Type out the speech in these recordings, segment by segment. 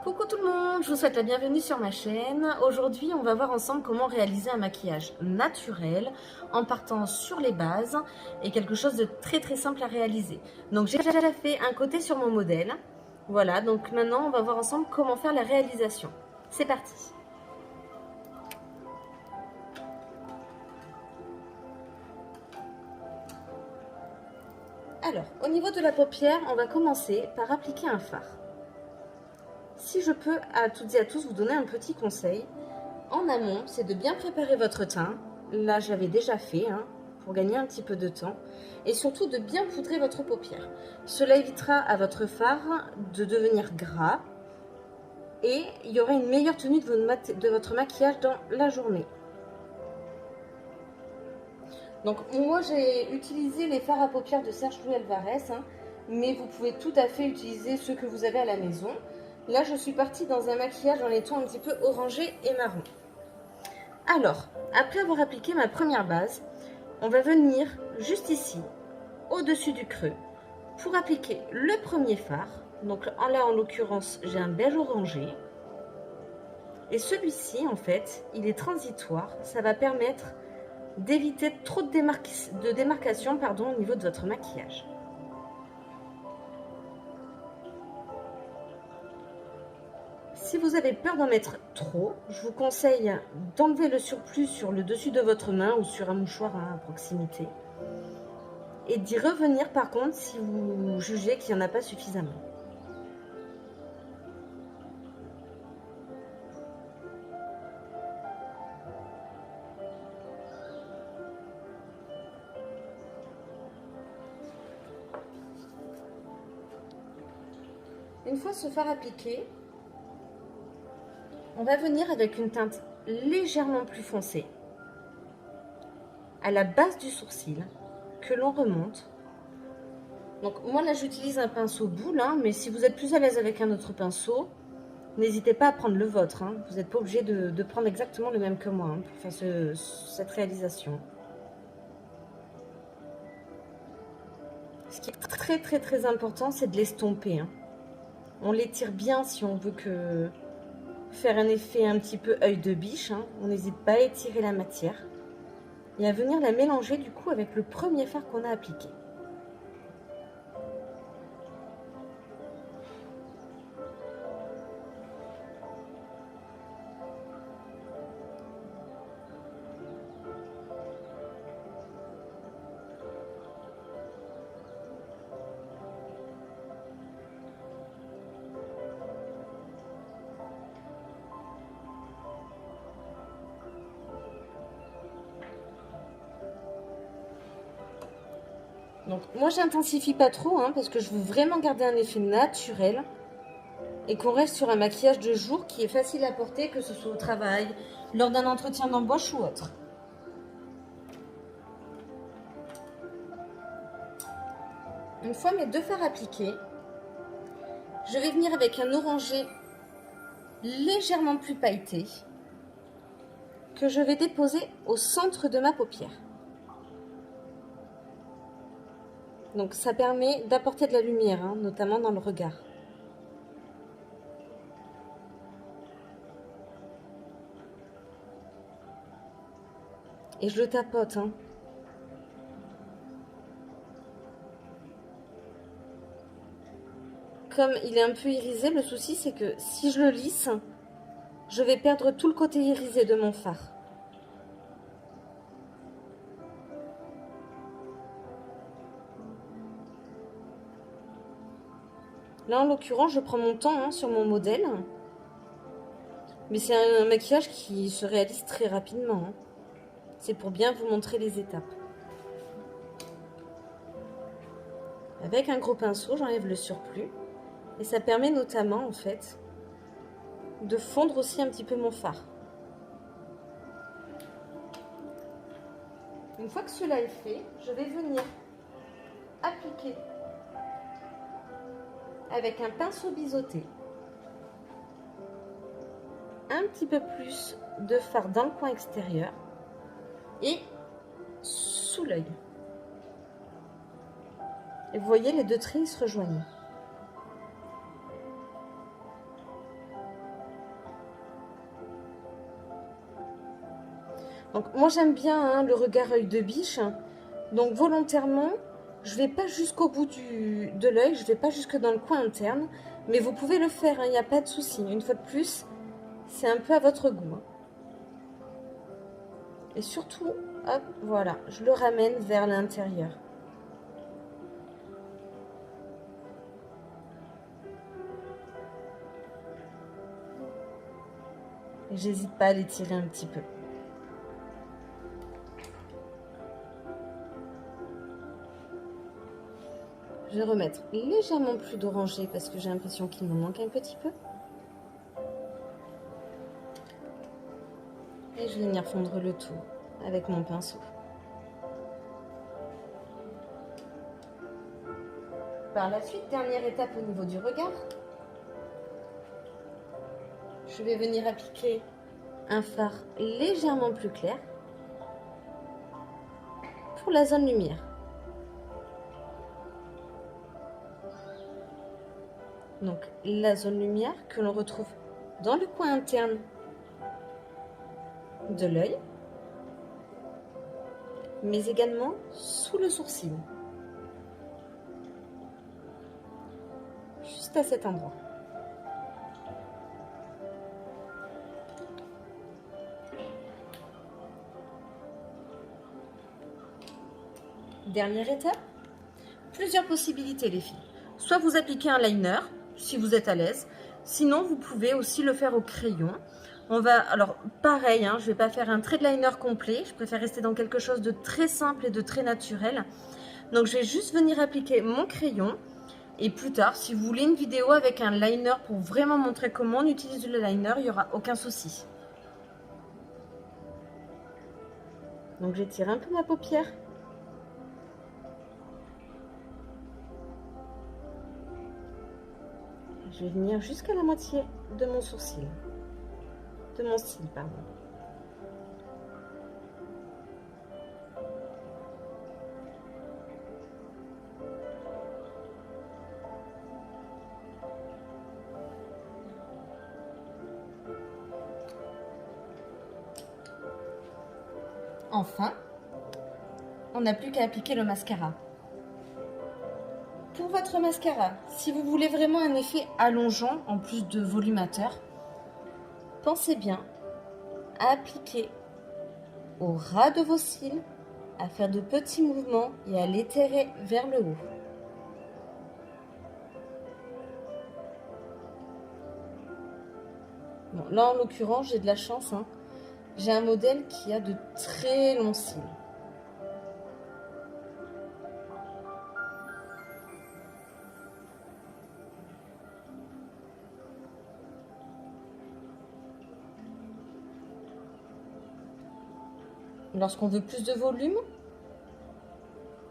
Coucou tout le monde, je vous souhaite la bienvenue sur ma chaîne. Aujourd'hui, on va voir ensemble comment réaliser un maquillage naturel en partant sur les bases et quelque chose de très simple à réaliser. Donc j'ai déjà fait un côté sur mon modèle. Voilà, donc maintenant on va voir ensemble comment faire la réalisation. C'est parti. Alors, au niveau de la paupière, on va commencer par appliquer un fard. Si je peux à toutes et à tous vous donner un petit conseil, en amont, c'est de bien préparer votre teint. Là, j'avais déjà fait, pour gagner un petit peu de temps. Et surtout de bien poudrer votre paupière. Cela évitera à votre fard de devenir gras. Et il y aura une meilleure tenue de votre maquillage dans la journée. Donc moi, j'ai utilisé les fards à paupières de Serge Louis Alvarez. Mais vous pouvez tout à fait utiliser ceux que vous avez à la maison. Là, je suis partie dans un maquillage dans les tons un petit peu orangé et marron. Alors, après avoir appliqué ma première base, on va venir juste ici, au-dessus du creux, pour appliquer le premier fard. Donc là, en l'occurrence, j'ai un beige orangé. Et celui-ci, en fait, il est transitoire. Ça va permettre d'éviter trop de démarcation au niveau de votre maquillage. Si vous avez peur d'en mettre trop, je vous conseille d'enlever le surplus sur le dessus de votre main ou sur un mouchoir à proximité. Et d'y revenir par contre si vous jugez qu'il n'y en a pas suffisamment. Une fois ce fard appliqué, on va venir avec une teinte légèrement plus foncée à la base du sourcil que l'on remonte. Donc moi là j'utilise un pinceau boule, mais si vous êtes plus à l'aise avec un autre pinceau, n'hésitez pas à prendre le vôtre. Vous n'êtes pas obligé de prendre exactement le même que moi pour faire cette réalisation. Ce qui est très important, c'est de l'estomper. On l'étire bien si on veut faire un effet un petit peu œil de biche. On n'hésite pas à étirer la matière et à venir la mélanger du coup avec le premier fard qu'on a appliqué. Donc moi j'intensifie pas trop parce que je veux vraiment garder un effet naturel et qu'on reste sur un maquillage de jour qui est facile à porter, que ce soit au travail, lors d'un entretien d'embauche ou autre. Une fois mes deux fards appliqués, je vais venir avec un orangé légèrement plus pailleté que je vais déposer au centre de ma paupière. Donc ça permet d'apporter de la lumière, notamment dans le regard. Et je le tapote. Comme il est un peu irisé, le souci c'est que si je le lisse, je vais perdre tout le côté irisé de mon fard. Là, en l'occurrence, je prends mon temps sur mon modèle. Mais c'est un maquillage qui se réalise très rapidement. C'est pour bien vous montrer les étapes. Avec un gros pinceau, j'enlève le surplus. Et ça permet notamment, en fait, de fondre aussi un petit peu mon fard. Une fois que cela est fait, je vais venir appliquer avec un pinceau biseauté un petit peu plus de fard dans le coin extérieur et sous l'œil. Et vous voyez, les deux traits se rejoignent. Donc moi j'aime bien hein, le regard œil de biche. Donc volontairement, je vais pas jusqu'au bout de l'œil, je vais pas jusque dans le coin interne. Mais vous pouvez le faire, il n'y a pas de souci. Une fois de plus, c'est un peu à votre goût. Hein. Et surtout, hop, voilà, je le ramène vers l'intérieur. J'hésite pas à l'étirer un petit peu. Je vais remettre légèrement plus d'orangé parce que j'ai l'impression qu'il me manque un petit peu. Et je vais venir fondre le tout avec mon pinceau. Par la suite, dernière étape au niveau du regard. Je vais venir appliquer un fard légèrement plus clair pour la zone lumière. Donc la zone lumière que l'on retrouve dans le coin interne de l'œil, mais également sous le sourcil, juste à cet endroit. Dernière étape, plusieurs possibilités les filles. Soit vous appliquez un liner, si vous êtes à l'aise. Sinon, vous pouvez aussi le faire au crayon. On va, alors pareil, hein, je ne vais pas faire un trait de liner complet. Je préfère rester dans quelque chose de très simple et de très naturel. Donc, je vais juste venir appliquer mon crayon. Et plus tard, si vous voulez une vidéo avec un liner pour vraiment montrer comment on utilise le liner, il n'y aura aucun souci. Donc, j'étire un peu ma paupière. Je vais venir jusqu'à la moitié de mon sourcil. De mon cil, pardon. Enfin, on n'a plus qu'à appliquer le mascara. Pour votre mascara, si vous voulez vraiment un effet allongeant en plus de volumateur, pensez bien à appliquer au ras de vos cils, à faire de petits mouvements et à l'étirer vers le haut. Bon, là en l'occurrence, j'ai de la chance. Hein. J'ai un modèle qui a de très longs cils. Lorsqu'on veut plus de volume,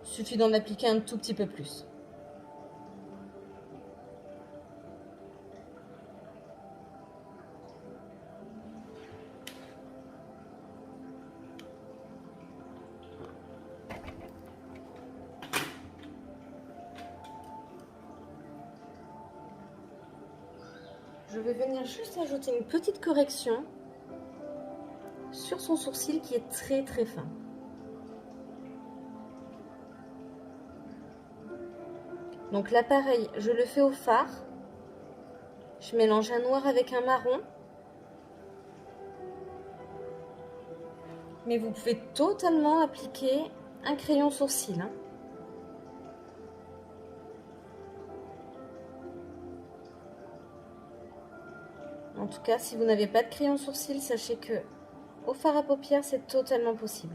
il suffit d'en appliquer un tout petit peu plus. Je vais venir juste ajouter une petite correction sur son sourcil qui est très très fin. Donc là pareil, je le fais au fard. Je mélange un noir avec un marron. Mais vous pouvez totalement appliquer un crayon sourcil. Hein. En tout cas, si vous n'avez pas de crayon sourcil, sachez que au fard à paupières, c'est totalement possible.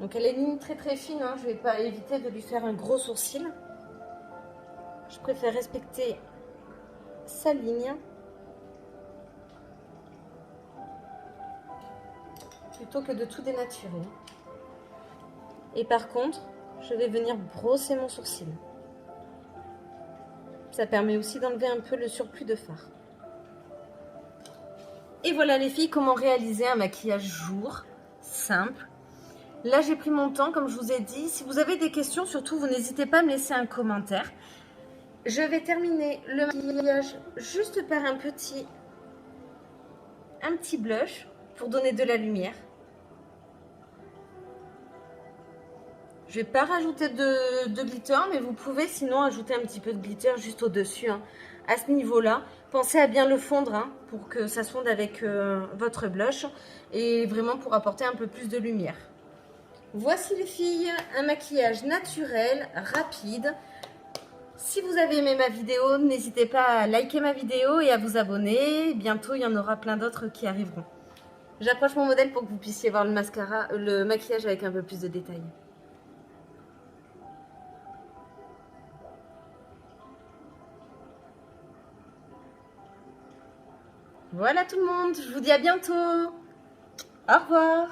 Donc elle est ligne très très fine, hein. Je ne vais pas éviter de lui faire un gros sourcil. Je préfère respecter sa ligne plutôt que de tout dénaturer. Et par contre, je vais venir brosser mon sourcil. Ça permet aussi d'enlever un peu le surplus de fard. Et voilà les filles, comment réaliser un maquillage jour, simple. Là j'ai pris mon temps comme je vous ai dit. Si vous avez des questions, surtout vous n'hésitez pas à me laisser un commentaire. Je vais terminer le maquillage juste par un petit un petit blush pour donner de la lumière. Je vais pas rajouter de glitter, mais vous pouvez sinon ajouter un petit peu de glitter juste au-dessus. Hein. À ce niveau-là, pensez à bien le fondre hein, pour que ça se fonde avec votre blush et vraiment pour apporter un peu plus de lumière. Voici les filles, un maquillage naturel, rapide. Si vous avez aimé ma vidéo, n'hésitez pas à liker ma vidéo et à vous abonner. Bientôt, il y en aura plein d'autres qui arriveront. J'approche mon modèle pour que vous puissiez voir le maquillage avec un peu plus de détails. Voilà tout le monde, je vous dis à bientôt. Au revoir.